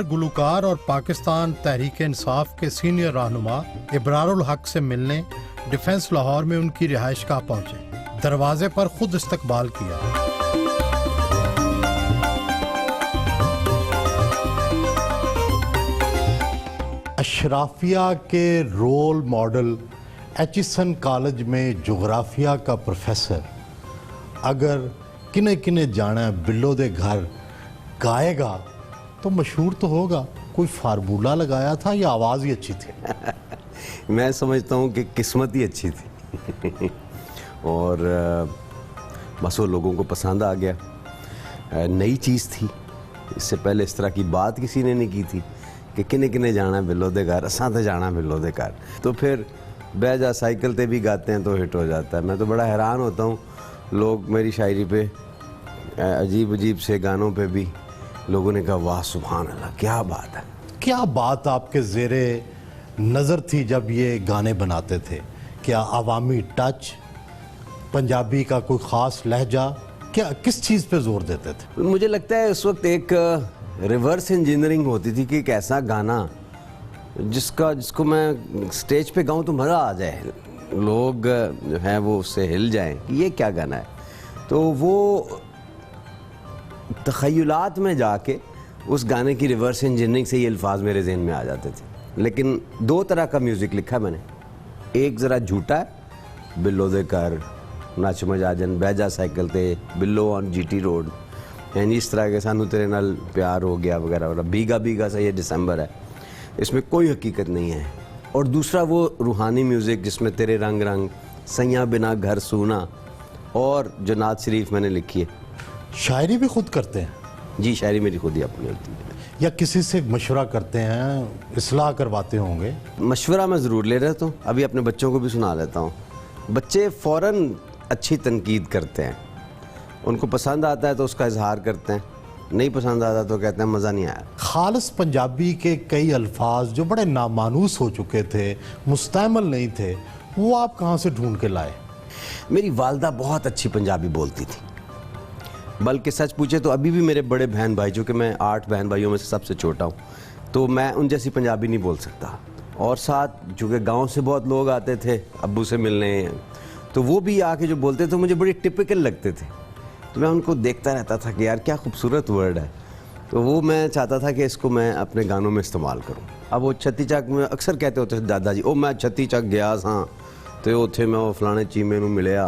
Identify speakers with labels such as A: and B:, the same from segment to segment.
A: गुलकार और पाकिस्तान तहरीक इंसाफ के सीनियर रहनुमा इब्रारुल हक से मिलने डिफेंस लाहौर में उनकी रिहाइशगाह पहुंचे। दरवाजे पर खुद इस्तकबाल किया। अशराफिया के रोल मॉडल एचिसन कॉलेज में जोग्राफिया का प्रोफेसर अगर किने किने जाना बिल्लो दे घर गाएगा तो मशहूर तो होगा। कोई फार्मूला लगाया था या आवाज़ ही अच्छी थी?
B: मैं समझता हूँ कि किस्मत ही अच्छी थी और बस वो लोगों को पसंद आ गया। नई चीज़ थी, इससे पहले इस तरह की बात किसी ने नहीं की थी कि किने किने जाना बिल्लो दे घर, असां ते जाना बिल्लो दे घर। तो फिर बह जा साइकिल ते भी गाते हैं तो हिट हो जाता है। मैं तो बड़ा हैरान होता हूँ, लोग मेरी शायरी पे अजीब अजीब से गानों पे भी लोगों ने कहा वाह सुभान अल्लाह, क्या बात है।
A: क्या बात आपके ज़ेरे नज़र थी जब ये गाने बनाते थे? क्या अवामी टच, पंजाबी का कोई ख़ास लहजा, क्या किस चीज़ पे जोर देते थे?
B: मुझे लगता है उस वक्त एक रिवर्स इंजीनियरिंग होती थी कि एक ऐसा गाना जिसको मैं स्टेज पे गाऊं तो मज़ा आ जाए, लोग जो हैं वो उससे हिल जाएं कि ये क्या गाना है। तो वो तख़य्युलात में जाके उस गाने की रिवर्स इंजीनियरिंग से ये अल्फाज मेरे जहन में आ जाते थे। लेकिन दो तरह का म्यूज़िक लिखा है मैंने, एक ज़रा झूठा है, बिल्लो दे कर, नच मजाजन, बैजा साइकिल ते, बिल्लो ऑन जीटी रोड, यानी इस तरह के सानू तेरे नाल प्यार हो गया वगैरह वगैरह, भीगा भीगा सा ये दिसंबर है, इसमें कोई हकीकत नहीं है। और दूसरा वो रूहानी म्यूज़िक जिसमें तेरे रंग रंग, सैया बिना घर सूना, और जो नात शरीफ मैंने लिखी है।
A: शायरी भी खुद करते हैं?
B: जी, शायरी मेरी खुद ही अपनी होती है।
A: या किसी से मशवरा करते हैं, इस्लाह करवाते होंगे?
B: मशवरा मैं ज़रूर ले रहता हूँ, अभी अपने बच्चों को भी सुना लेता हूँ। बच्चे फ़ौरन अच्छी तनकीद करते हैं, उनको पसंद आता है तो उसका इजहार करते हैं, नहीं पसंद आता तो कहते हैं मज़ा नहीं आया।
A: खालिस पंजाबी के कई अल्फाज जो बड़े नामानूस हो चुके थे, मुस्तैमल नहीं थे, वो आप कहाँ से ढूंढ के लाए?
B: मेरी वालदा बहुत अच्छी पंजाबी बोलती थी, बल्कि सच पूछे तो अभी भी मेरे बड़े बहन भाई, जो कि मैं 8 बहन भाइयों में से सबसे छोटा हूँ, तो मैं उन जैसी पंजाबी नहीं बोल सकता। और साथ चूँकि गाँव से बहुत लोग आते थे अब्बू से मिलने, तो वो भी आके जो बोलते थे मुझे बड़े टिपिकल लगते थे, तो मैं उनको देखता रहता था कि यार क्या खूबसूरत वर्ड है। तो वो मैं चाहता था कि इसको मैं अपने गानों में इस्तेमाल करूं। अब वो छत्ती चक में अक्सर कहते होते थे दादाजी, ओ मैं छत्ती चक गया सा तो उत्थे मैं वो फलाने चीमे नूं मिलिया,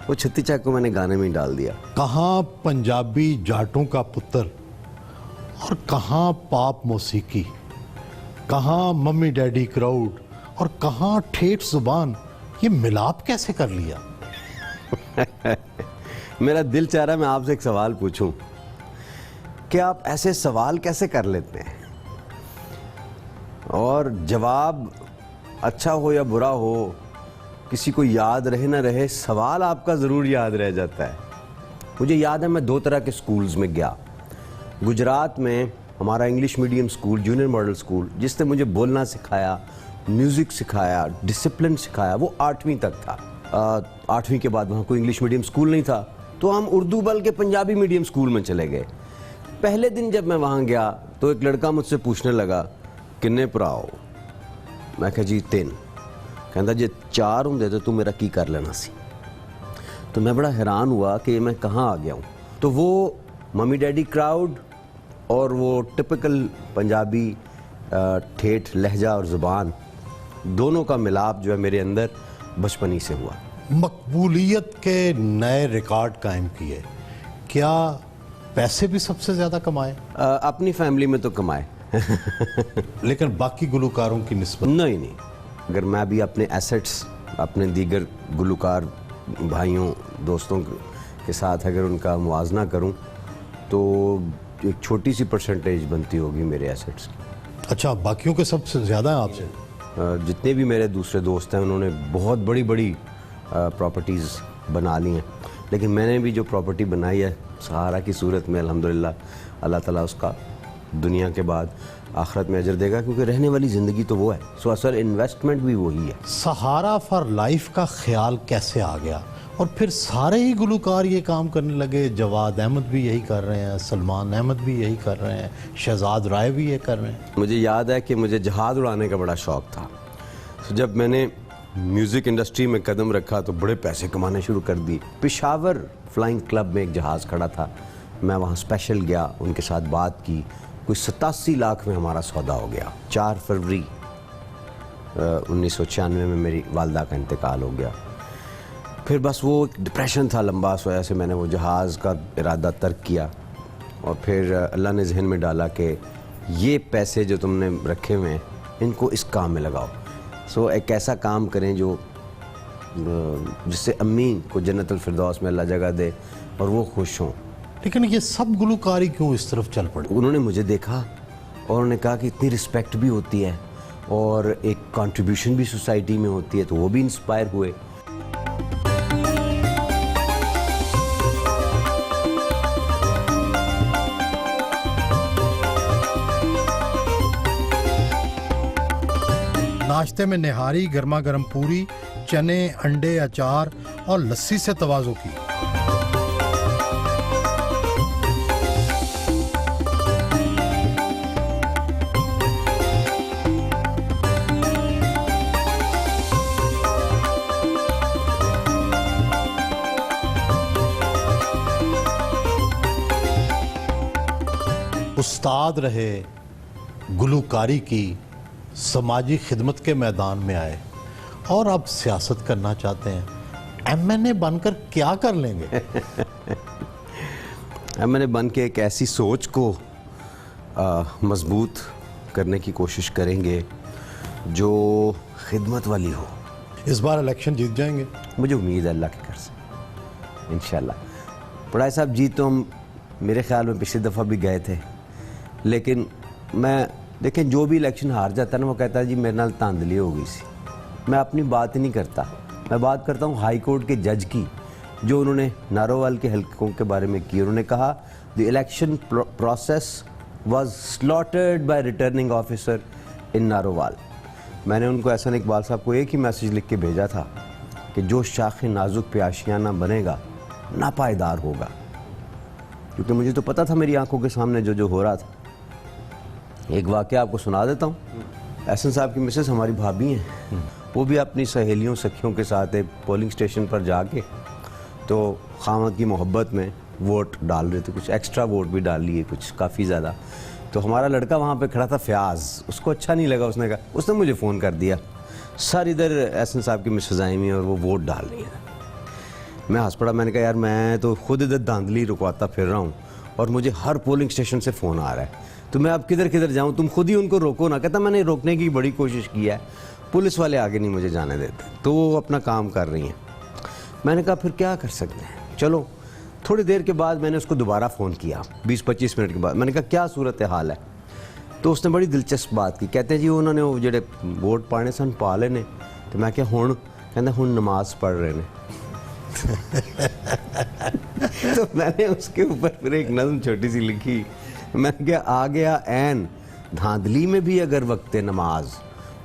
B: वो छत्ती चक को मैंने गाने में ही डाल दिया।
A: कहाँ पंजाबी जाटों का पुत्र और कहाँ पाप मौसीकी, कहाँ मम्मी डैडी क्राउड और कहाँ ठेठ जुबान, ये मिलाप कैसे कर लिया?
B: मेरा दिल चाह रहा है मैं आपसे एक सवाल पूछूं कि आप ऐसे सवाल कैसे कर लेते हैं, और जवाब अच्छा हो या बुरा हो, किसी को याद रहे ना रहे, सवाल आपका ज़रूर याद रह जाता है। मुझे याद है मैं 2 तरह के स्कूल्स में गया। गुजरात में हमारा English medium school, junior model school, जिसने मुझे बोलना सिखाया, म्यूज़िक सिखाया, डिसिप्लिन सिखाया, वो 8वीं तक था। 8वीं के बाद वहाँ कोई इंग्लिश मीडियम स्कूल नहीं था, तो हम उर्दू बल्कि पंजाबी मीडियम स्कूल में चले गए। पहले दिन जब मैं वहाँ गया तो एक लड़का मुझसे पूछने लगा किन्ने भरा हो? मैं कहा जी 3। कहता जे 4 होंदे तो तू मेरा की कर लेना सी। तो मैं बड़ा हैरान हुआ कि मैं कहाँ आ गया हूँ। तो वो मम्मी डैडी क्राउड और वो टिपिकल पंजाबी ठेठ लहजा और ज़ुबान, दोनों का मिलाप जो है मेरे अंदर बचपन ही से हुआ।
A: मकबूलियत के नए रिकॉर्ड कायम किए, क्या पैसे भी सबसे ज़्यादा कमाए?
B: अपनी फैमिली में तो कमाए
A: लेकिन बाकी गुलकारों की निस्बत?
B: नहीं। अगर मैं भी अपने एसेट्स अपने दीगर गुलकार भाइयों दोस्तों के साथ अगर उनका मुआवजा करूं तो एक छोटी सी परसेंटेज बनती होगी मेरे एसेट्स की।
A: अच्छा, बाकियों के सबसे ज़्यादा है आपसे?
B: जितने भी मेरे दूसरे दोस्त हैं उन्होंने बहुत बड़ी बड़ी प्रॉपर्टीज़ बना ली हैं, लेकिन मैंने भी जो प्रॉपर्टी बनाई है सहारा की सूरत में, अल्हम्दुलिल्लाह अल्लाह ताला उसका दुनिया के बाद आखिरत में अजर देगा, क्योंकि रहने वाली ज़िंदगी तो वो है। सो असल इन्वेस्टमेंट भी वही है।
A: सहारा फॉर लाइफ का ख्याल कैसे आ गया? और फिर सारे ही गुलकार ये काम करने लगे। जवाद अहमद भी यही कर रहे हैं, सलमान अहमद भी यही कर रहे हैं, शहजाद राय भी ये कर रहे हैं।
B: मुझे याद है कि मुझे जहाज़ उड़ाने का बड़ा शौक़ था। तो जब मैंने म्यूज़िक इंडस्ट्री में कदम रखा तो बड़े पैसे कमाने शुरू कर दिए। पेशावर फ्लाइंग क्लब में एक जहाज़ खड़ा था, मैं वहाँ स्पेशल गया, उनके साथ बात की, कोई 87 लाख में हमारा सौदा हो गया। 4 फरवरी 1996 में मेरी वालदा का इंतकाल हो गया। फिर बस वो एक डिप्रेशन था लंबा, इस वजह से मैंने वो जहाज़ का इरादा तर्क किया। और फिर अल्लाह ने जहन में डाला कि ये पैसे जो तुमने रखे हुए हैं इनको इस काम में लगाओ। सो एक ऐसा काम करें जो जिससे अम्मी को जन्नतुल फिरदौस में अल्लाह जगह दे और वो खुश हों।
A: लेकिन ये सब गुलकारी क्यों इस तरफ चल पड़े?
B: उन्होंने मुझे देखा और उन्होंने कहा कि इतनी रिस्पेक्ट भी होती है और एक कंट्रीब्यूशन भी सोसाइटी में होती है, तो वो भी इंस्पायर हुए।
C: नाश्ते में निहारी, गर्मा गर्म पूरी, चने, अंडे, अचार और लस्सी से तवाज़ो की।
A: उस्ताद रहे, गुलकारी की, समाजी खिदमत के मैदान में आए और अब सियासत करना चाहते हैं। एमएनए बनकर क्या कर लेंगे?
B: एमएनए बन के एक ऐसी सोच को मजबूत करने की कोशिश करेंगे जो खिदमत वाली हो।
A: इस बार इलेक्शन जीत जाएंगे?
B: मुझे उम्मीद है अल्लाह के घर से इंशाल्लाह। पढ़ाई साहब जीत तो हम मेरे ख्याल में पिछली दफ़ा भी गए थे, लेकिन मैं देखें जो भी इलेक्शन हार जाता है ना, वो कहता है जी मेरे नाल धांधली हो गई सी। मैं अपनी बात ही नहीं करता, मैं बात करता हूँ हाई कोर्ट के जज की, जो उन्होंने नारोवाल के हल्कों के बारे में की। उन्होंने कहा the election process was slaughtered by returning officer in Narowal. मैंने उनको एहसन इकबाल साहब को एक ही मैसेज लिख के भेजा था कि जो शाख नाजुक पे आशियाना बनेगा नापायदार होगा, क्योंकि मुझे तो पता था मेरी आंखों के सामने जो जो हो रहा था। एक वाक़या आपको सुना देता हूँ। एहसन साहब की मिसेस हमारी भाभी हैं, वो भी अपनी सहेलियों सखियों के साथ एक पोलिंग स्टेशन पर जाके तो खामद की मोहब्बत में वोट डाल रहे थे, कुछ एक्स्ट्रा वोट भी डाल लिए, कुछ काफ़ी ज़्यादा। तो हमारा लड़का वहाँ पे खड़ा था फ़याज़, उसको अच्छा नहीं लगा, उसने कहा, उसने मुझे फ़ोन कर दिया, सर इधर एहसन साहब की मिसेस आई हुई और वो वोट डाल रही है। मैं हंस पड़ा, मैंने कहा यार मैं तो खुद इधर धांधली रुकवाता फिर रहा हूँ और मुझे हर पोलिंग स्टेशन से फ़ोन आ रहा है, तो मैं अब किधर किधर जाऊँ, तुम खुद ही उनको रोको ना। कहता मैंने रोकने की बड़ी कोशिश की है, पुलिस वाले आगे नहीं मुझे जाने देते, तो वो अपना काम कर रही हैं। मैंने कहा फिर क्या कर सकते हैं, चलो। थोड़ी देर के बाद मैंने उसको दोबारा फ़ोन किया, 20-25 मिनट के बाद। मैंने कहा क्या सूरत हाल है, तो उसने बड़ी दिलचस्प बात की। कहते हैं जी उन्होंने वो जेडे वोट पाने सन पा लेने, तो मैं क्या हुण, कहते हुण नमाज पढ़ रहे ने। तो मैंने उसके ऊपर फिर एक नज़म छोटी सी लिखी, मैंने क्या आ गया ऐन धांधली में भी अगर वक्ते नमाज,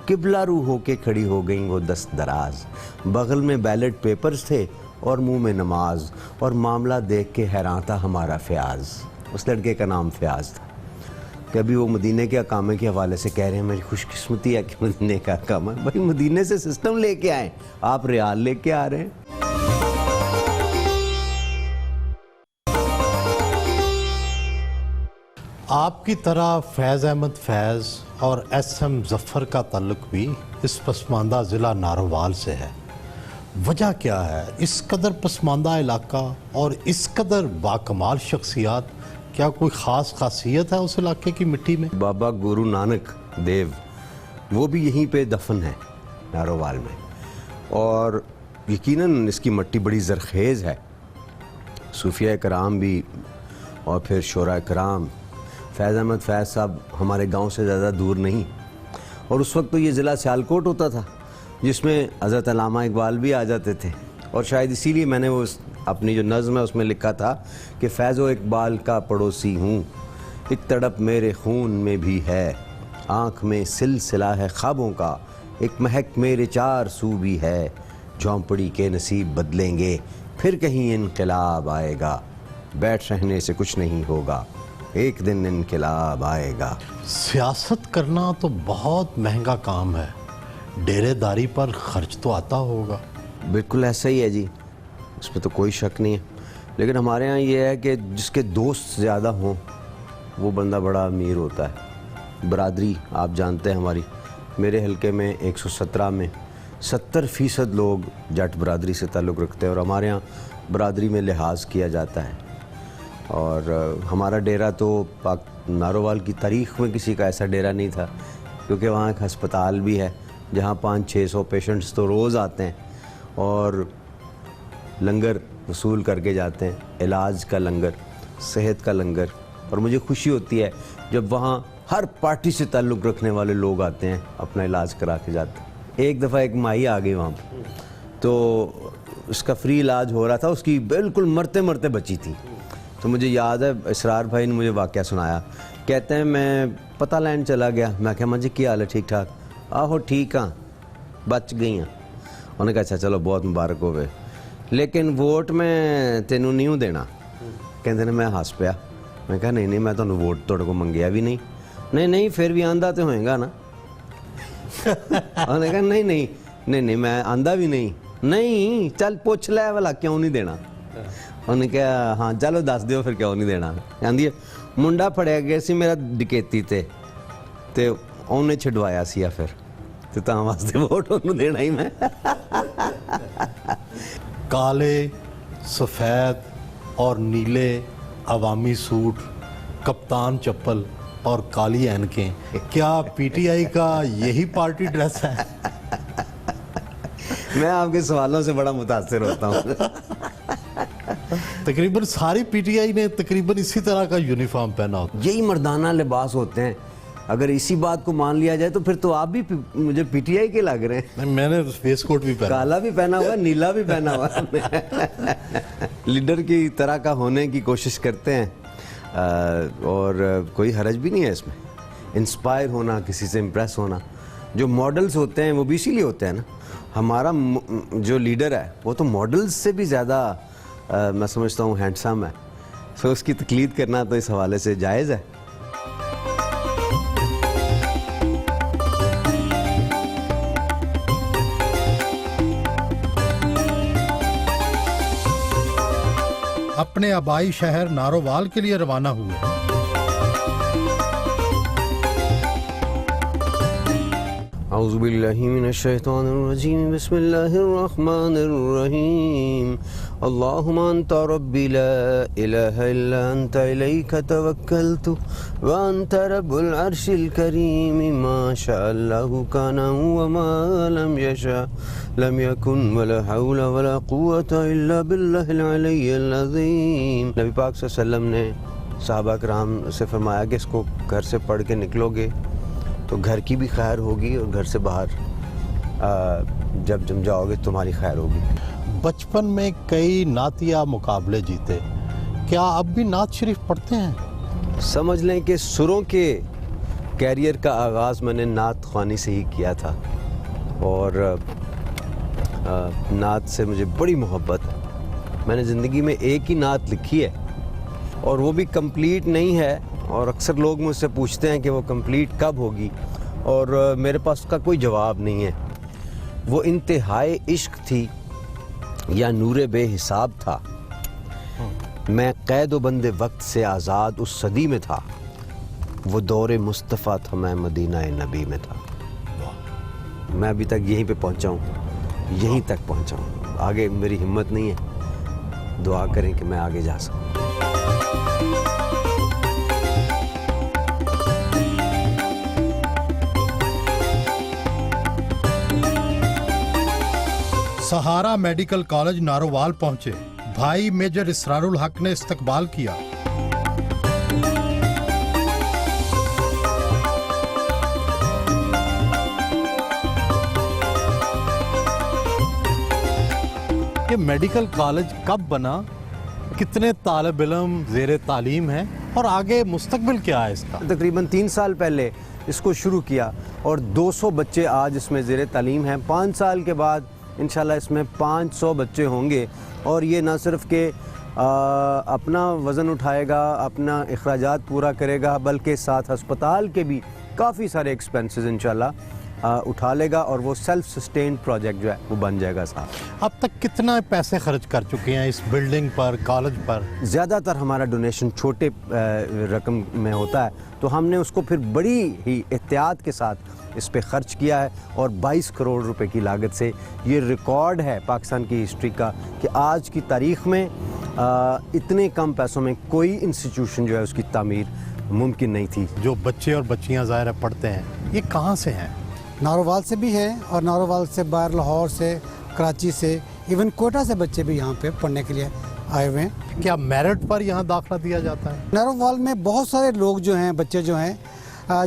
B: किबला रू होके खड़ी हो गई वो दस्त दराज, बगल में बैलेट पेपर्स थे और मुंह में नमाज, और मामला देख के हैरान था हमारा फ़याज़। उस लड़के का नाम फ़याज़ था। कि अभी वो मदीने के अकामे के हवाले से कह रहे हैं मेरी खुशकिस्मती है कि मदीने का अकामा। भाई मदीने से सिस्टम लेके आए, आप रियाल लेके आ रहे हैं।
A: आपकी तरह फैज़ अहमद फैज़ और एसएम ज़फ़र का ताल्लुक भी इस पसमानदा ज़िला नारोवाल से है। वजह क्या है? इस कदर पसमानदा इलाका और इस कदर बाकमाल शख्सियात, क्या कोई ख़ास खासियत है उस इलाके की मिट्टी में?
B: बाबा गुरु नानक देव वो भी यहीं पे दफन है नारोवाल में, और यकीनन इसकी मिट्टी बड़ी ज़रखेज़ है। सूफिया कराम भी और फिर शोरा कराम। फैज़ अहमद फैज़ साहब हमारे गांव से ज़्यादा दूर नहीं, और उस वक्त तो ये ज़िला सियालकोट होता था जिसमें हज़रत अल्लामा इकबाल भी आ जाते थे, और शायद इसीलिए मैंने वो अपनी जो नज़्म है उसमें लिखा था कि फैज़ो इकबाल का पड़ोसी हूँ, एक तड़प मेरे खून में भी है, आँख में सिलसिला है ख्वाबों का, एक महक मेरे चार सू भी है, झोंपड़ी के नसीब बदलेंगे फिर कहीं इनकलाब आएगा, बैठ रहने से कुछ नहीं होगा, एक दिन इनकलाब आएगा।
A: सियासत करना तो बहुत महंगा काम है, डेरेदारी पर खर्च तो आता होगा।
B: बिल्कुल ऐसा ही है जी, इसमें तो कोई शक नहीं है। लेकिन हमारे यहाँ ये है कि जिसके दोस्त ज़्यादा हों वो बंदा बड़ा अमीर होता है। बरादरी आप जानते हैं हमारी, मेरे हलके में 117 में 70% लोग जट बरादरी से ताल्लुक़ रखते हैं और हमारे यहाँ बरादरी में लिहाज किया जाता है। और हमारा डेरा तो नारोवाल की तारीख़ में किसी का ऐसा डेरा नहीं था, क्योंकि वहाँ एक हस्पताल भी है जहाँ 500-600 पेशेंट्स तो रोज़ आते हैं और लंगर वसूल करके जाते हैं, इलाज का लंगर, सेहत का लंगर। और मुझे खुशी होती है जब वहाँ हर पार्टी से ताल्लुक़ रखने वाले लोग आते हैं, अपना इलाज करा के जाते हैं। एक दफ़ा एक माई आ गई वहाँ पर, तो उसका फ्री इलाज हो रहा था, उसकी बिल्कुल मरते मरते बची थी। तो मुझे याद है इसरार भाई ने मुझे वाक़या सुनाया, कहते हैं मैं पता लैन चला गया, मैं क्या मुझे क्या हाल है, ठीक ठाक, आहो ठीक हाँ, बच गई हाँ। उन्होंने कहा अच्छा चलो बहुत मुबारक होवे, लेकिन वोट मैं तेनू नहीं देना। कहते ने मैं हस पाया, मैं कहा नहीं नहीं मैं तो वोट तोड़े को मंगया भी नहीं। नहीं नहीं फिर भी आंदा तो होएगा ना। उन्होंने कहा नहीं नहीं नहीं नहीं मैं आंदा भी नहीं, नहीं चल पूछ लै वाला क्यों नहीं देना। उन्होंने कहा हाँ चलो दस दियो फिर क्यों नहीं देना। कहती है मुंडा फड़िया गया सी मेरा डकैती ते उन्हें छडवाया सी फिर ते तां वास्ते वोट उन्हें देना ही मैं।
A: काले, सफ़ेद और नीले अवामी सूट, कप्तान चप्पल और काली ऐनकें, क्या पीटीआई का यही पार्टी ड्रेस है?
B: मैं आपके सवालों से बड़ा मुतासिर होता हूँ।
A: तकरीबन सारी पीटीआई ने तकरीबन इसी तरह का यूनिफॉर्म पहना होता है।
B: यही मर्दाना लिबास होते हैं। अगर इसी बात को मान लिया जाए तो फिर तो आप भी मुझे पीटीआई के लग रहे हैं।
A: नहीं, मैंने फेस कोट भी पहना,
B: काला भी पहना हुआ, नीला भी पहना हुआ। लीडर की तरह का होने की कोशिश करते हैं और कोई हरज भी नहीं है इसमें। इंस्पायर होना, किसी से इम्प्रेस होना, जो मॉडल्स होते हैं वो भी इसीलिए होते हैं ना। हमारा जो लीडर है वो तो मॉडल्स से भी ज़्यादा मैं समझता हूँ हैंडसम है, तो उसकी तकलीद करना तो इस हवाले से जायज़ है।
C: अपने आबाई शहर नारोवाल के लिए रवाना हुए।
B: औज़ुबिल्लाहि मिनश्शैतानिर्रजीम, बिस्मिल्लाहिर्रहमानिर्रहीम। अल्लाहुम्मा अन्ता रब्बी ला इलाहा इल्ला अन्ता इलैका तवक्कलतु व अन्ता रब्बुल अर्शिल करीम। मा शाअल्लाहु काना व मा लम यशा लम यकुन व ला हौला व ला कुव्वता इल्ला बिल्लाहिल अलिय्यिल अज़ीम। नबी पाक सल्लल्लाहु अलैहि वसल्लम ने सहाबा कराम से फरमाया कि इसको घर से पढ़ के निकलोगे तो घर की भी खैर होगी और घर से बाहर जब जम जाओगे तुम्हारी खैर होगी।
A: बचपन में कई नातिया मुकाबले जीते, क्या अब भी नात शरीफ पढ़ते हैं?
B: समझ लें कि सुरों के कैरियर का आगाज़ मैंने नात ख्वानी से ही किया था और नात से मुझे बड़ी मोहब्बत है। मैंने ज़िंदगी में एक ही नात लिखी है और वो भी कंप्लीट नहीं है, और अक्सर लोग मुझसे पूछते हैं कि वो कंप्लीट कब होगी, और मेरे पास उसका कोई जवाब नहीं है। वो इंतहाई इश्क थी या नूरे बेहिसाब था। मैं कैद बंदे वक्त से आज़ाद उस सदी में था, वो दौरे मुस्तफ़ा था, मैं मदीना नबी में था। मैं अभी तक यहीं पे पहुंचा हूँ, यहीं तक पहुंचा हूँ, आगे मेरी हिम्मत नहीं है। दुआ करें कि मैं आगे जा सकूँ।
C: सहारा मेडिकल कॉलेज नारोवाल पहुंचे। भाई मेजर इसरारुल हक ने इस्तकबाल किया।
A: ये मेडिकल कॉलेज कब बना, कितने तालिब इल्म ज़ेरे तालीम हैं और आगे मुस्तकबिल क्या है इसका?
B: तकरीबन 3 साल पहले इसको शुरू किया और 200 बच्चे आज इसमें ज़ेरे तालीम हैं। 5 साल के बाद इंशाल्लाह इसमें 500 बच्चे होंगे और ये ना सिर्फ के अपना वज़न उठाएगा, अपना अखराजात पूरा करेगा, बल्कि साथ अस्पताल के भी काफ़ी सारे एक्सपेंसेस इंशाल्लाह उठा लेगा और वो सेल्फ सस्टेन्ड प्रोजेक्ट जो है वो बन जाएगा साहब।
A: अब तक कितना पैसे खर्च कर चुके हैं इस बिल्डिंग पर, कॉलेज पर?
B: ज़्यादातर हमारा डोनेशन छोटे रकम में होता है, तो हमने उसको फिर बड़ी ही एहतियात के साथ इस पे ख़र्च किया है और 22 करोड़ रुपए की लागत से ये रिकॉर्ड है पाकिस्तान की हिस्ट्री का कि आज की तारीख़ में इतने कम पैसों में कोई इंस्टीट्यूशन जो है उसकी तामीर मुमकिन नहीं थी।
A: जो बच्चे और बच्चियां ज़ाहिर है पढ़ते हैं, ये कहाँ से हैं?
D: नारोवाल से भी है और नारोवाल से बाहर लाहौर से, कराची से, इवन कोटा से बच्चे भी यहाँ पे पढ़ने के लिए आए हुए हैं।
A: क्या मेरिट पर यहाँ दाखिला दिया जाता है?
D: नारोवाल में बहुत सारे लोग जो हैं, बच्चे जो हैं,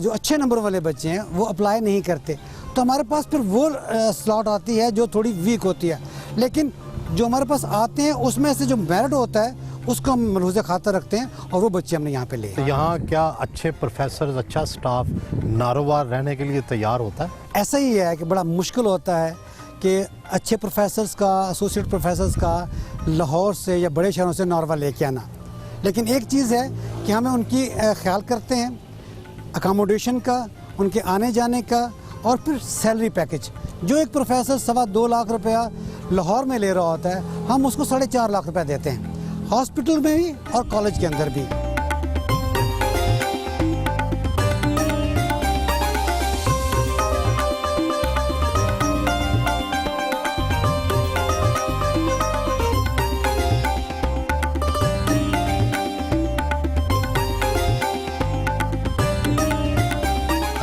D: जो अच्छे नंबर वाले बच्चे हैं वो अप्लाई नहीं करते, तो हमारे पास फिर वो स्लॉट आती है जो थोड़ी वीक होती है, लेकिन जो हमारे पास आते हैं उसमें से जो मेरिट होता है उसको हम मलहूज़ खाता रखते हैं और वो बच्चे हमने यहाँ पे लिए।
A: तो यहाँ क्या अच्छे प्रोफेसर, अच्छा स्टाफ नारोवाल रहने के लिए तैयार होता है?
D: ऐसा ही है कि बड़ा मुश्किल होता है कि अच्छे प्रोफेसर्स का, एसोसिएट प्रोफेसर्स का लाहौर से या बड़े शहरों से नारोवाल लेके आना, लेकिन एक चीज़ है कि हमें उनकी ख्याल करते हैं, अकामोडेशन का, उनके आने जाने का और फिर सैलरी पैकेज। जो एक प्रोफेसर 2.25 लाख रुपया लाहौर में ले रहा होता है, हम उसको 4.5 लाख रुपया देते हैं, हॉस्पिटल में भी और कॉलेज के अंदर भी।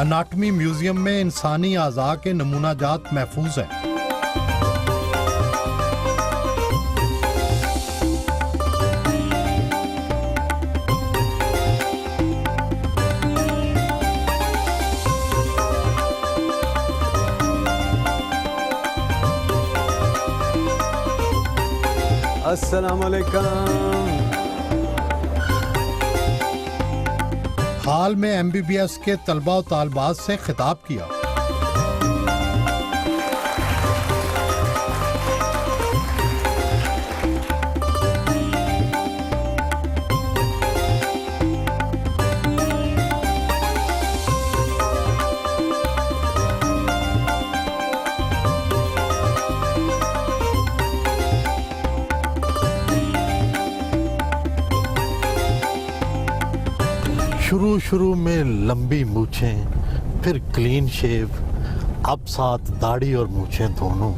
C: अनाटमी म्यूजियम में इंसानी आज़ा के नमूना जात महफूज हैं।
B: अस्सलाम वालेकुम।
C: हाल में MBBS के तलबा और तालबात से खिताब किया।
A: शुरू में लंबी मूछें, फिर क्लीन शेव, अब साथ दाढ़ी और मूछें दोनों।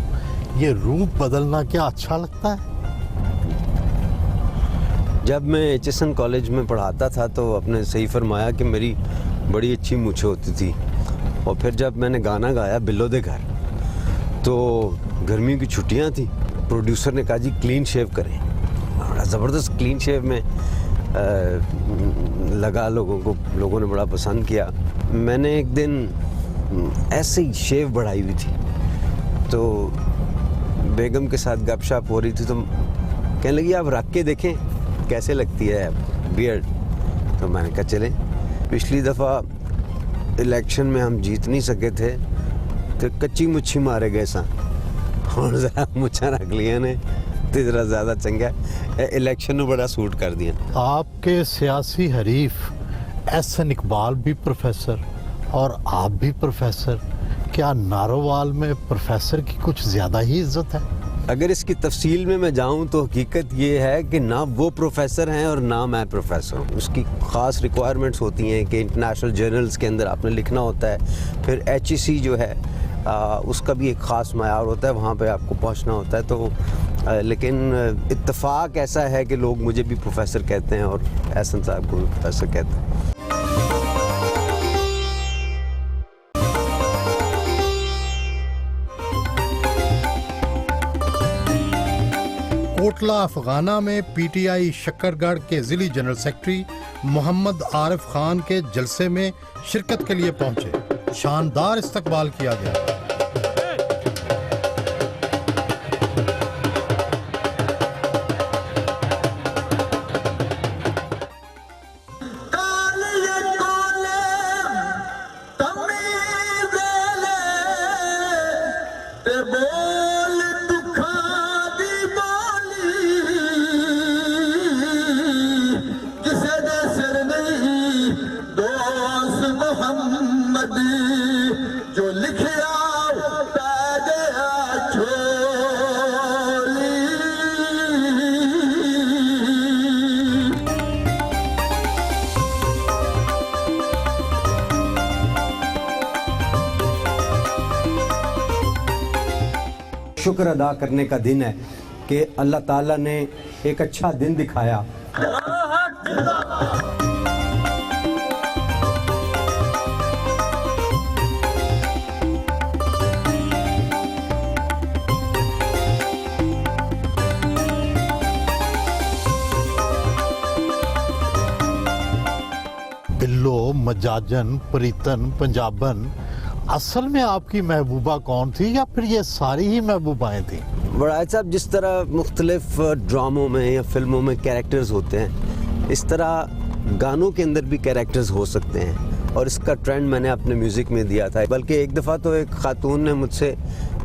A: ये रूप बदलना क्या अच्छा लगता है?
B: जब मैं HSN कॉलेज में पढ़ाता था तो आपने सही फरमाया कि मेरी बड़ी अच्छी मूछें होती थी, और फिर जब मैंने गाना गाया बिल्लो दे घर, तो गर्मियों की छुट्टियां थी, प्रोड्यूसर ने कहा जी क्लीन शेव करें। बड़ा ज़बरदस्त क्लीन शेव में लगा लोगों ने बड़ा पसंद किया। मैंने एक दिन ऐसे ही शेव बढ़ाई हुई थी, तो बेगम के साथ गपशप हो रही थी, तो कहने लगी आप रख के देखें कैसे लगती है बियर्ड। तो मैंने कहा चलें। पिछली दफ़ा इलेक्शन में हम जीत नहीं सके थे, तो कच्ची मुच्छी मारे गए सा, और ज़रा मुच्छा रख लिया ने तो ज़रा ज़्यादा चंगा इलेक्शन में बड़ा सूट कर दिया।
A: आपके सियासी हरीफ एहसन इकबाल भी प्रोफेसर और आप भी प्रोफेसर, क्या नारोवाल में प्रोफेसर की कुछ ज़्यादा ही इज्जत है?
B: अगर इसकी तफसील में मैं जाऊं तो हकीकत ये है कि ना वो प्रोफेसर हैं और ना मैं प्रोफेसर हूँ। उसकी ख़ास रिक्वायरमेंट्स होती हैं कि इंटरनेशनल जर्नल्स के अंदर आपने लिखना होता है, फिर HEC जो है उसका भी एक ख़ास मयार होता है, वहाँ पे आपको पहुँचना होता है। तो लेकिन इत्तेफाक ऐसा है कि लोग मुझे भी प्रोफेसर कहते हैं और एहसन साहब को भी प्रोफेसर कहते हैं।
C: कोटला अफगाना में PTI शक्करगढ़ के जिली जनरल सेक्रेटरी मोहम्मद आरिफ खान के जलसे में शिरकत के लिए पहुंचे। शानदार इस्तकबाल किया गया।
E: बोल
B: शुक्र अदा करने का दिन है कि अल्लाह ताला ने एक अच्छा दिन दिखाया।
A: बिल्लो, मजाजन, प्रीतन, पंजाबन, असल में आपकी महबूबा कौन थी या फिर ये सारी ही महबूबाएं थी?
B: बड़ा साहब, जिस तरह मुख्तलिफ ड्रामों में या फिल्मों में कैरेक्टर्स होते हैं, इस तरह गानों के अंदर भी कैरेक्टर्स हो सकते हैं, और इसका ट्रेंड मैंने अपने म्यूज़िक में दिया था। बल्कि एक दफ़ा तो एक खातून ने मुझसे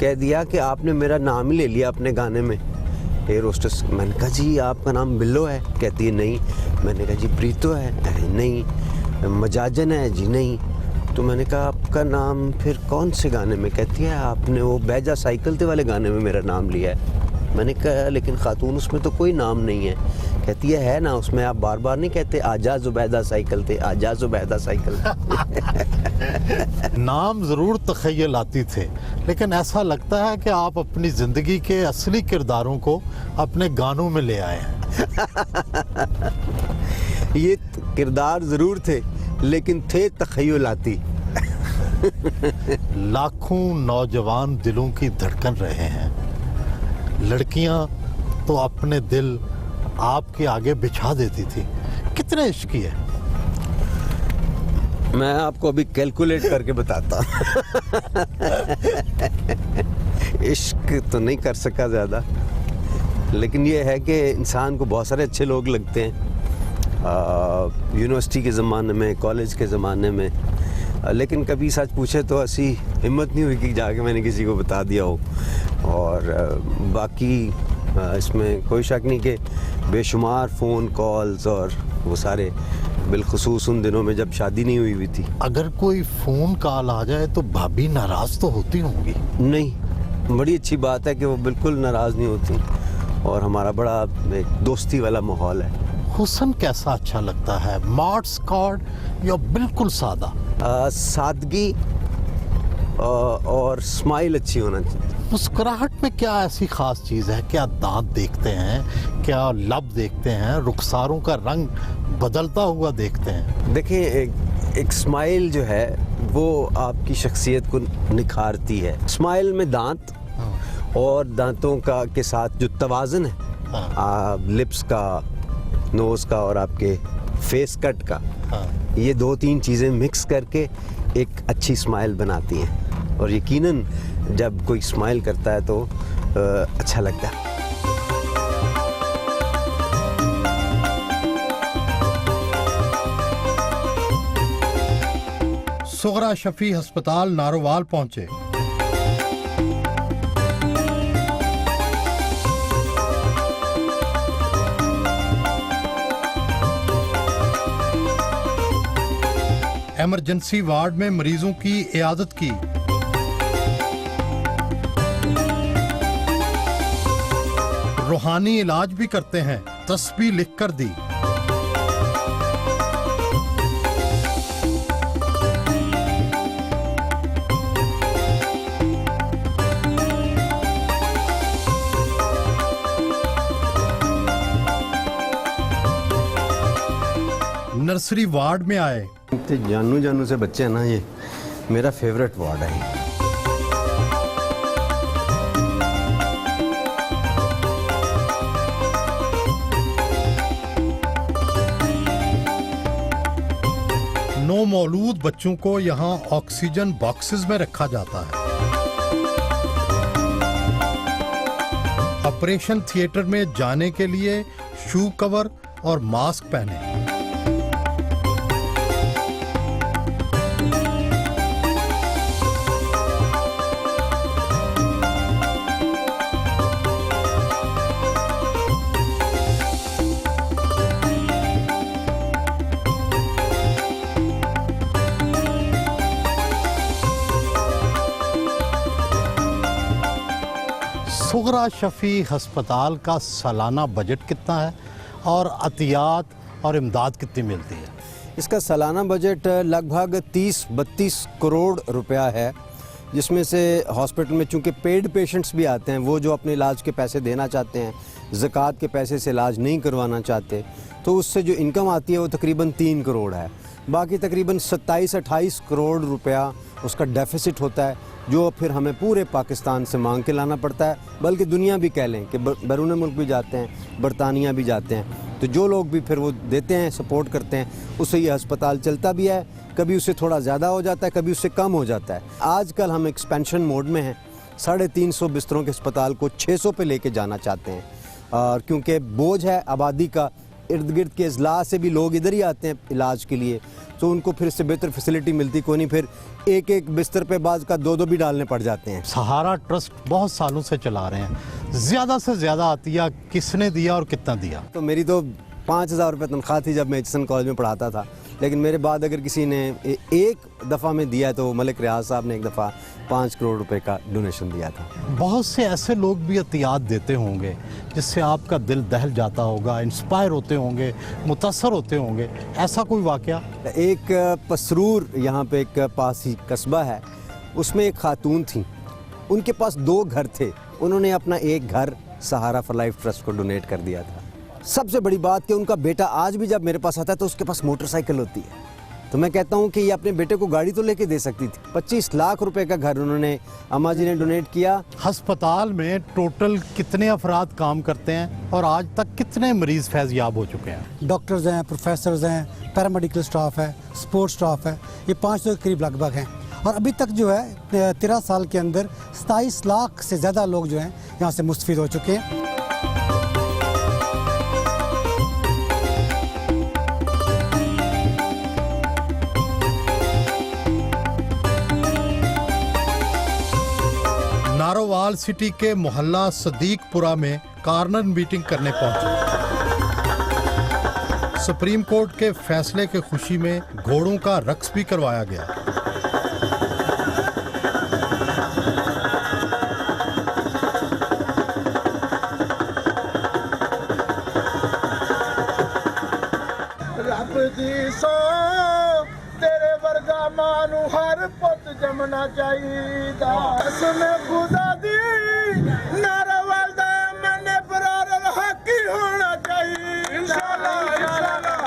B: कह दिया कि आपने मेरा नाम ही ले लिया अपने गाने में, एयर होस्टेस। मैंने कहा जी आपका नाम बिल्लो है? कहती है नहीं। मैंने कहा जी प्रीतो है? नहीं। मजाजन है? जी नहीं। तो मैंने कहा आपका नाम फिर कौन से गाने में? कहती है आपने वो बैजा साइकिल थे वाले गाने में मेरा नाम लिया है। मैंने कहा लेकिन खातून उसमें तो कोई नाम नहीं है। कहती है ना, उसमें आप बार बार नहीं कहते आजा जुबैदा साइकिल थे, आजा जुबैदा साइकिल
A: नाम ज़रूर तख़य्युलाती थे, लेकिन ऐसा लगता है कि आप अपनी ज़िंदगी के असली किरदारों को अपने गानों में ले आए हैं।
B: ये किरदार ज़रूर थे, लेकिन थे तख़य्युलाती।
A: लाखों नौजवान दिलों की धड़कन रहे हैं। लड़कियां तो अपने दिल आपके आगे बिछा देती थी। कितने इश्की है?
B: मैं आपको अभी कैलकुलेट करके बताता। इश्क तो नहीं कर सका ज़्यादा, लेकिन ये है कि इंसान को बहुत सारे अच्छे लोग लगते हैं, यूनिवर्सिटी के ज़माने में, कॉलेज के ज़माने में। लेकिन कभी सच पूछे तो ऐसी हिम्मत नहीं हुई कि जाके मैंने किसी को बता दिया हो। और बाकी इसमें कोई शक नहीं कि बेशुमार फ़ोन कॉल्स और वो सारे, बिलखुसूस उन दिनों में जब शादी नहीं हुई थी।
A: अगर कोई फ़ोन कॉल आ जाए तो भाभी नाराज़ तो होती होंगी?
B: नहीं, बड़ी अच्छी बात है कि वो बिल्कुल नाराज़ नहीं होती, और हमारा बड़ा एक दोस्ती वाला माहौल है।
A: हुस्न कैसा अच्छा लगता है, मार्ट्स कार्ड या बिल्कुल सादा?
B: सादगी और स्माइल अच्छी होना चाहिए।
A: मुस्कुराहट में क्या ऐसी ख़ास चीज़ है? क्या दांत देखते हैं, क्या लब देखते हैं, रुखसारों का रंग बदलता हुआ देखते हैं?
B: देखिए, एक स्माइल जो है वो आपकी शख्सियत को निखारती है। स्माइल में दांत और दांतों का के साथ जो तवाज़ुन है, लिप्स का, नोज़ का और आपके फेस कट का, ये 2-3 चीज़ें मिक्स करके एक अच्छी स्माइल बनाती हैं। और यकीनन जब कोई स्माइल करता है तो अच्छा लगता है।
C: सुगरा शफी अस्पताल नारोवाल पहुंचे। इमरजेंसी वार्ड में मरीजों की इयादत की। रूहानी इलाज भी करते हैं, तस्बीह लिख कर दी। नर्सरी वार्ड में आए।
B: जानू जानू से बच्चे हैं ना, ये मेरा फेवरेट वार्ड है।
C: नौ मौलूद बच्चों को यहाँ ऑक्सीजन बॉक्सेस में रखा जाता है। ऑपरेशन थिएटर में जाने के लिए शू कवर और मास्क पहने।
A: सुगरा शफी अस्पताल का सालाना बजट कितना है और अतियात और इमदाद कितनी मिलती है?
B: इसका सालाना बजट लगभग 30-32 करोड़ रुपया है, जिसमें से हॉस्पिटल में चूँकि पेड पेशेंट्स भी आते हैं, वो जो अपने इलाज के पैसे देना चाहते हैं, ज़कात के पैसे से इलाज नहीं करवाना चाहते, तो उससे जो इनकम आती है वो तकरीबन 3 करोड़ है। बाकी तकरीबन 27-28 करोड़ रुपया उसका डेफिसिट होता है, जो फिर हमें पूरे पाकिस्तान से मांग के लाना पड़ता है, बल्कि दुनिया भी कह लें कि बैरून मुल्क भी जाते हैं, बरतानिया भी जाते हैं, तो जो लोग भी फिर वो देते हैं, सपोर्ट करते हैं, उससे ये अस्पताल चलता भी है। कभी उससे थोड़ा ज़्यादा हो जाता है, कभी उससे कम हो जाता है। आजकल हम एक्सपेंशन मोड में हैं, 350 बिस्तरों के अस्पताल को 600 पे लेके जाना चाहते हैं, और क्योंकि बोझ है आबादी का, इर्द गिर्द के अजला से भी लोग इधर ही आते हैं इलाज के लिए, तो उनको फिर इससे बेहतर फैसिलिटी मिलती कोई नहीं, फिर एक बिस्तर पे बाज का 2-2 भी डालने पड़ जाते हैं।
A: सहारा ट्रस्ट बहुत सालों से चला रहे हैं, ज़्यादा से ज़्यादा आतिया किसने दिया और कितना दिया?
B: तो मेरी तो 5,000 रुपये तनख्वाह थी जब मैं एचएसएन कॉलेज में पढ़ाता था, लेकिन मेरे बाद अगर किसी ने एक दफ़ा में दिया तो मलिक रियाज साहब ने एक दफ़ा 5 करोड़ रुपए का डोनेशन दिया था।
A: बहुत से ऐसे लोग भी एहतियात देते होंगे जिससे आपका दिल दहल जाता होगा, इंस्पायर होते होंगे, मुतासर होते होंगे, ऐसा कोई वाक़या?
B: एक पसरूर यहाँ पे एक पास ही कस्बा है, उसमें एक खातून थी, उनके पास 2 घर थे, उन्होंने अपना एक घर सहारा फॉर लाइफ ट्रस्ट को डोनेट कर दिया था। सबसे बड़ी बात कि उनका बेटा आज भी जब मेरे पास आता है तो उसके पास मोटरसाइकिल होती है, तो मैं कहता हूँ कि ये अपने बेटे को गाड़ी तो लेके दे सकती थी। 25 लाख रुपए का घर उन्होंने अम्मा जी ने डोनेट किया।
A: अस्पताल में टोटल कितने अफराद काम करते हैं और आज तक कितने मरीज फैज़याब हो चुके हैं?
D: डॉक्टर्स हैं, प्रोफेसर्स हैं, पैरामेडिकल स्टाफ है, सपोर्ट स्टाफ है, ये 500 के करीब लगभग हैं, और अभी तक जो है 13 साल के अंदर 27 लाख से ज़्यादा लोग जो हैं यहाँ से मुस्तफ़ीद हो चुके हैं।
C: नारोवाल सिटी के मोहल्ला सदीकपुरा में कार्नर मीटिंग करने पहुंचे। सुप्रीम कोर्ट के फैसले के खुशी में घोड़ों का रक्स भी करवाया गया।
E: रब दी सो तेरे वर्गा मानू हर पुत जमना चाहिदा, कसम खुदा दी नारोवाल दा मने बरार हकी होना चाहिए। इंशाअल्लाह इंशाअल्लाह।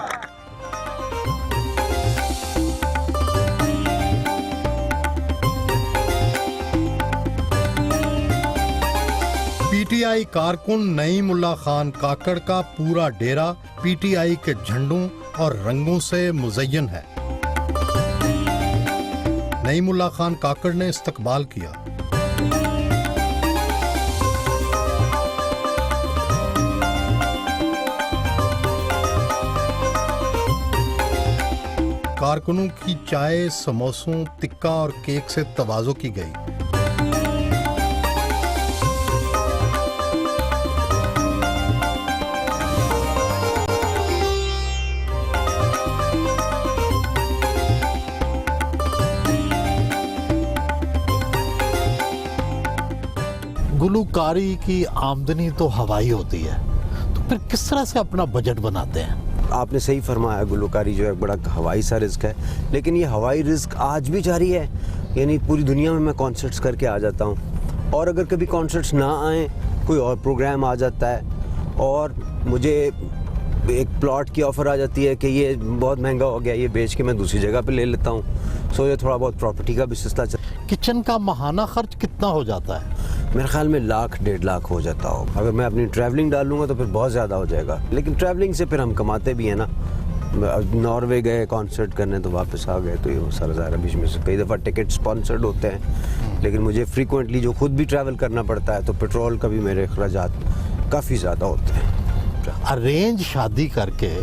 C: पीटीआई कारकुन नईमुल्ला खान काकड़ का पूरा डेरा पीटीआई के झंडों और रंगों से मुज़य्यन है। नईमुल्ला खान काकड़ ने इस्तकबाल किया। कारकुनों की चाय, समोसों, टिक्का और केक से तवाज़ो की गई।
A: गुलूकारी की आमदनी तो हवाई होती है, तो फिर किस तरह से अपना बजट बनाते हैं?
B: आपने सही फरमाया, गुलूकारी जो है बड़ा हवाई सा रिस्क है, लेकिन ये हवाई रिस्क आज भी जारी है। यानी पूरी दुनिया में मैं कॉन्सर्ट्स करके आ जाता हूँ, और अगर कभी कॉन्सर्ट्स ना आए, कोई और प्रोग्राम आ जाता है और मुझे एक प्लॉट की ऑफ़र आ जाती है कि ये बहुत महंगा हो गया, ये बेच के मैं दूसरी जगह पे ले लेता हूँ, सो ये थोड़ा बहुत प्रॉपर्टी का भी सिलसिला चलता है।
A: किचन का माहाना खर्च कितना हो जाता है?
B: मेरे ख्याल में 1,00,000-1.5 लाख हो जाता हो। अगर मैं अपनी ट्रैवलिंग डालूंगा तो फिर बहुत ज़्यादा हो जाएगा, लेकिन ट्रैवलिंग से फिर हम कमाते भी हैं ना। नॉर्वे गए कॉन्सर्ट करने तो वापस आ गए, तो ये सारा ज़ारा बीच में से कई दफ़ा टिकट स्पॉन्सर्ड होते हैं, लेकिन मुझे फ्रीक्वेंटली जो खुद भी ट्रैवल करना पड़ता है, तो पेट्रोल का भी मेरे अखराजात काफ़ी ज़्यादा होते हैं।
A: अरेंज शादी करके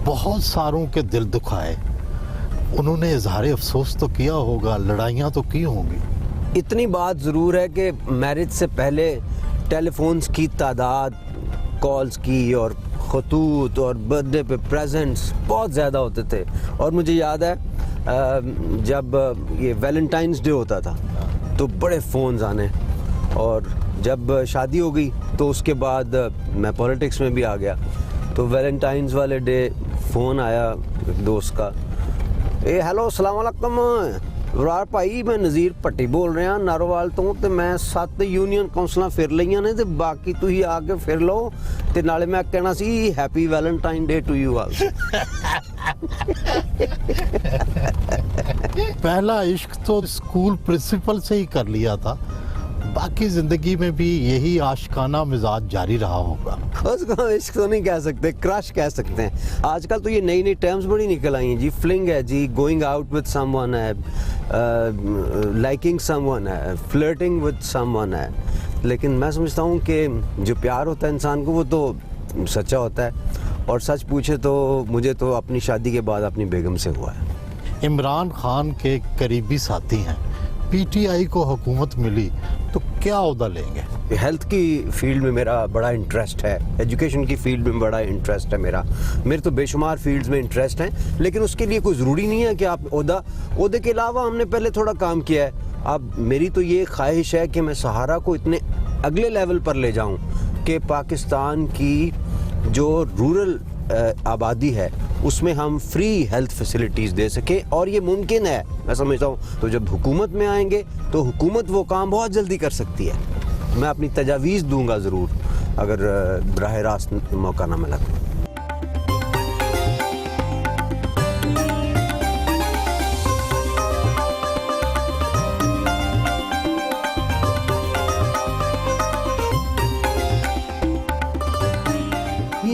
A: बहुत सारों के दिल दुखाए, उन्होंने इजहार अफसोस तो किया होगा, लड़ाइयाँ तो की होंगी।
B: इतनी बात ज़रूर है कि मैरिज से पहले टेलीफोन्स की तादाद, कॉल्स की और खतूत और बर्थडे पे प्रेजेंट्स बहुत ज़्यादा होते थे। और मुझे याद है जब ये वैलेंटाइंस डे होता था तो बड़े फ़ोन्स आने, और जब शादी हो गई तो उसके बाद मैं पॉलिटिक्स में भी आ गया, तो वैलेंटाइंस वाले डे फ़ोन आया एक दोस्त का, ए हेलो अस्सलाम वालेकुम, ਵਰਾਰ ਭਾਈ ਮੈਂ ਨਜ਼ੀਰ ਭੱਟੀ ਬੋਲ ਰਿਹਾ ਨਾਰੋਵਾਲ ਤੋਂ ਤੇ ਮੈਂ 7 ਯੂਨੀਅਨ ਕਾਉਂਸਲਾਂ ਫਿਰ ਲਈਆਂ ਨੇ ਤੇ ਬਾਕੀ ਤੁਸੀਂ ਆ ਕੇ ਫਿਰ ਲਓ ਤੇ ਨਾਲੇ ਮੈਂ ਕਹਿਣਾ ਸੀ happy valentine day to you also
A: पहला इश्क तो स्कूल प्रिंसिपल से ही कर लिया था, बाकी जिंदगी में भी यही आशिकाना मिजाज जारी रहा होगा।
B: उसको इश्क तो नहीं कह सकते, क्रश कह सकते हैं। आजकल तो ये नई नई टर्म्स बड़ी निकल आई हैं जी, फ्लिंग है जी, गोइंग आउट विद समवन है, लाइकिंग समवन है, फ्लर्टिंग विद समवन है। लेकिन मैं समझता हूँ कि जो प्यार होता है इंसान को वो तो सच्चा होता है, और सच पूछे तो मुझे तो अपनी शादी के बाद अपनी बेगम से हुआ है।
A: इमरान खान के करीबी साथी हैं, पीटीआई को हुकूमत मिली तो क्या ओहदा लेंगे?
B: हेल्थ की फील्ड में मेरा बड़ा इंटरेस्ट है, एजुकेशन की फील्ड में बड़ा इंटरेस्ट है मेरे तो बेशुमार फील्ड्स में इंटरेस्ट हैं, लेकिन उसके लिए कोई ज़रूरी नहीं है कि आप ओहदे के अलावा हमने पहले थोड़ा काम किया है। अब मेरी तो ये ख्वाहिश है कि मैं सहारा को इतने अगले लेवल पर ले जाऊं कि पाकिस्तान की जो रूरल आबादी है उसमें हम फ्री हेल्थ फैसिलिटीज़ दे सकें, और ये मुमकिन है मैं समझता हूँ। तो जब हुकूमत में आएंगे तो हुकूमत वो काम बहुत जल्दी कर सकती है। मैं अपनी तजावीज़ दूंगा ज़रूर अगर बराह रास्त मौका ना मिला।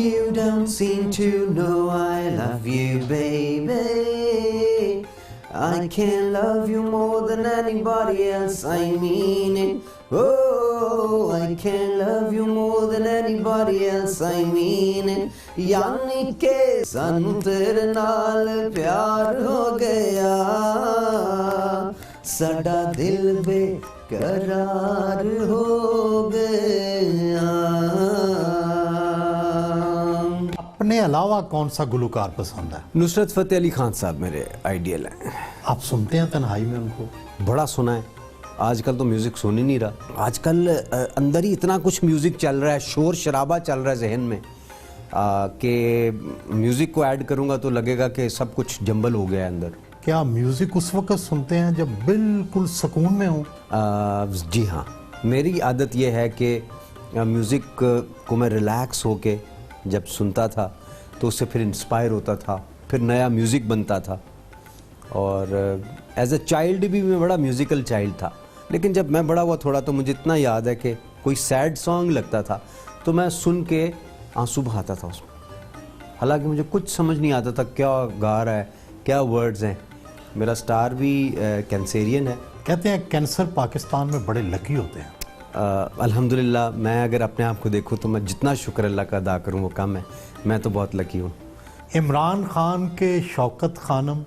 B: You don't seem to know I love you, baby. I can't love you more than anybody else, I mean it. Oh, I can't love you more than anybody else, I mean it. यानी के सानू तेरे नाल प्यार हो गया, साडा दिल बेकरार हो गया।
A: अपने अलावा कौन सा गुलकार पसंद है?
B: नुसरत फतेह अली खान साहब मेरे आइडियल हैं।
A: आप सुनते हैं तन्हाई में उनको?
B: बड़ा सुना है, आजकल तो म्यूज़िक सुन ही नहीं रहा। आजकल अंदर ही इतना कुछ म्यूज़िक चल रहा है, शोर शराबा चल रहा है जहन में कि म्यूज़िक को ऐड करूँगा तो लगेगा कि सब कुछ जंबल हो गया है अंदर।
A: क्या म्यूजिक उस वक्त सुनते हैं जब बिल्कुल सुकून में हो?
B: जी हाँ, मेरी आदत यह है कि म्यूज़िक को मैं रिलैक्स होके जब सुनता था तो उससे फिर इंस्पायर होता था, फिर नया म्यूज़िक बनता था। और एज अ चाइल्ड भी मैं बड़ा म्यूज़िकल चाइल्ड था, लेकिन जब मैं बड़ा हुआ थोड़ा तो मुझे इतना याद है कि कोई सैड सॉन्ग लगता था तो मैं सुन के आंसू बहाता था उसमें, हालांकि मुझे कुछ समझ नहीं आता था क्या गा रहा है, क्या वर्ड्स हैं। मेरा स्टार भी कैंसेरियन है।
A: कहते हैं कैंसर पाकिस्तान में बड़े लकी होते हैं।
B: अल्हम्दुलिल्लाह, मैं अगर अपने आप को देखूं तो मैं जितना शुक्र अल्लाह का अदा करूं वो कम है। मैं तो बहुत लकी हूं।
A: इमरान खान के शौकत खानम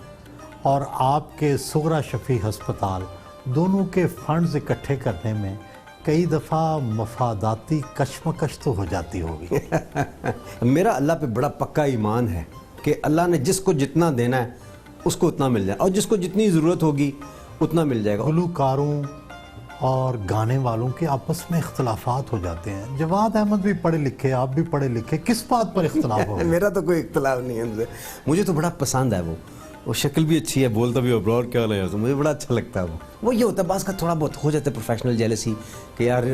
A: और आपके सुगरा शफी हस्पताल दोनों के फंड्स इकट्ठे करने में कई दफ़ा मफादाती कशमकश तो हो जाती होगी।
B: मेरा अल्लाह पे बड़ा पक्का ईमान है कि अल्लाह ने जिसको जितना देना है उसको उतना मिल जाए, और जिसको जितनी ज़रूरत होगी उतना मिल जाएगा।
A: गुलकारों और गाने वालों के आपस में इख्तलाफात हो जाते हैं। जवाद अहमद भी पढ़े लिखे, आप भी पढ़े लिखे, किस बात पर इख्तलाफ हो?
B: मेरा तो कोई इख्तलाफ नहीं है उनसे। मुझे तो बड़ा पसंद है वो शक्ल भी अच्छी है, बोलता भी अब्रॉड क्या है, तो मुझे बड़ा अच्छा लगता है वो ये होता है बास का थोड़ा बहुत हो जाता है प्रोफेशनल जेलसी कि यार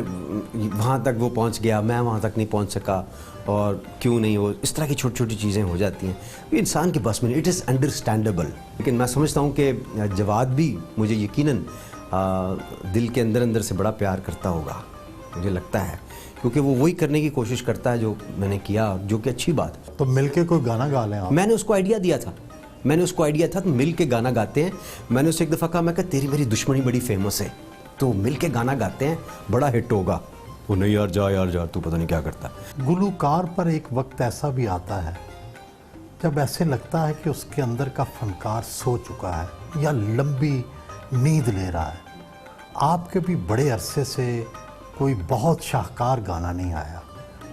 B: वहाँ तक वो पहुँच गया, मैं वहाँ तक नहीं पहुँच सका, और क्यों नहीं हो, इस तरह की छोटी छोटी चीज़ें हो जाती हैं। ये इंसान के बस में, इट इज़ अंडरस्टैंडेबल। लेकिन मैं समझता हूँ कि जवाद भी मुझे यकीनन दिल के अंदर अंदर से बड़ा प्यार करता होगा, मुझे लगता है, क्योंकि वो वही करने की कोशिश करता है जो मैंने किया, जो कि अच्छी बात है।
A: तो मिलके कोई गाना गा लें आप।
B: मैंने उसको आइडिया दिया था तो मिल के गाना गाते हैं। मैंने उससे एक दफ़ा कहा, मैं कहा तेरी मेरी दुश्मनी बड़ी फेमस है, तो मिल के गाना गाते हैं, बड़ा हिट होगा। वो नहीं यार जा तू पता नहीं क्या करता।
A: गुलकार पर एक वक्त ऐसा भी आता है जब ऐसे लगता है कि उसके अंदर का फनकार सो चुका है या लंबी नींद ले रहा है। आपके भी बड़े अरसे से कोई बहुत शाहकार गाना नहीं आया,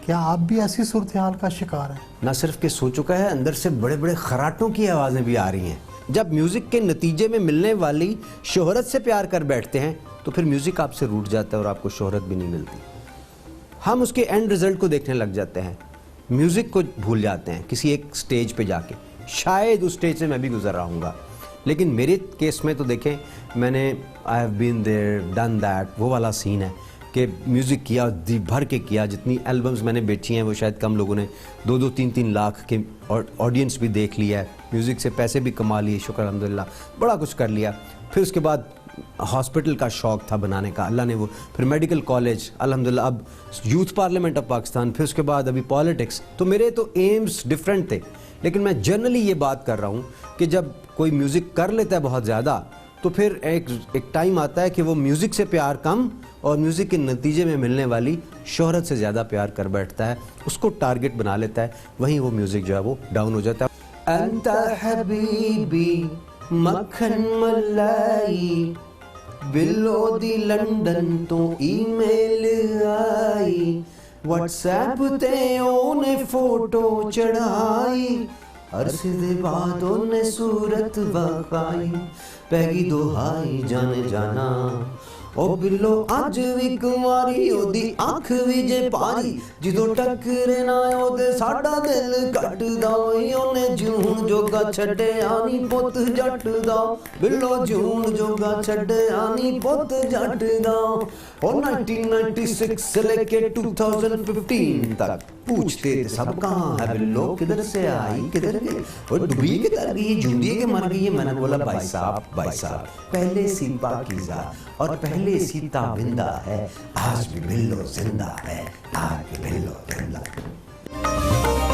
A: क्या आप भी ऐसी सूरत हाल का शिकार हैं?
B: ना सिर्फ कि सो चुका है, अंदर से बड़े बड़े खराटों की आवाज़ें भी आ रही हैं। जब म्यूज़िक के नतीजे में मिलने वाली शोहरत से प्यार कर बैठते हैं तो फिर म्यूज़िक आपसे रूठ जाता है और आपको शोहरत भी नहीं मिलती। हम उसके एंड रिजल्ट को देखने लग जाते हैं, म्यूज़िक को भूल जाते हैं किसी एक स्टेज पे जाके। शायद उस स्टेज से मैं भी गुजर रहा हूँगा, लेकिन मेरे केस में तो देखें, मैंने I have been there done that, वो वाला सीन है कि म्यूज़िक किया, जी भर के किया। जितनी एल्बम्स मैंने बेची हैं वो शायद कम लोगों ने 2-2, 3-3 लाख के ऑडियंस भी देख लिया है, म्यूज़िक से पैसे भी कमा लिए, शुक्र अल्हम्दुलिल्लाह, बड़ा कुछ कर लिया। फिर उसके बाद हॉस्पिटल का शौक़ था बनाने का, अल्लाह ने वो, फिर मेडिकल कॉलेज अल्हम्दुलिल्लाह, अब यूथ पार्लियामेंट ऑफ पाकिस्तान, फिर उसके बाद अभी पॉलिटिक्स। तो मेरे तो एम्स डिफरेंट थे, लेकिन मैं जनरली ये बात कर रहा हूँ कि जब कोई म्यूज़िक कर लेता है बहुत ज़्यादा, तो फिर एक टाइम आता है कि वो म्यूज़िक से प्यार कम और म्यूज़िक के नतीजे में मिलने वाली शोहरत से ज़्यादा प्यार कर बैठता है, उसको टारगेट बना लेता है, वहीं वो म्यूज़िक जो है वो डाउन हो जाता है। अंता हबीबी मक्खन मलाई, बिल्लो दी लंदन तो ईमेल आई, व्हाट्सएप ते ओने फोटो चढ़ाई, अरसे दे बाद ओने सूरत वखाई, पैगी दुहाई जाने जाना ओ बिल्लो अज भी कुमारी, ओदी अख भी जे पारी, जिदों टकरे ना ओदे साडा दिल कटदा, ओने जून जोगा छड्डे आनी पुत जट दा, बिल्लो जून जोगा छड्डे आनी पुत जट दा। और 1996 से लेके 2015 तक पूछते थे सब कहाँ है बिल्लो, किधर से आई किधर गई, और डूबी किधर गई, जूंदी के मर गई। मैंने बोला भाई साहब पहले सी पाकीज़ा और पहले सी ताबिंदा है, आज भी बिल्लो जिंदा है, आज भी बिल्लो जिंदा है।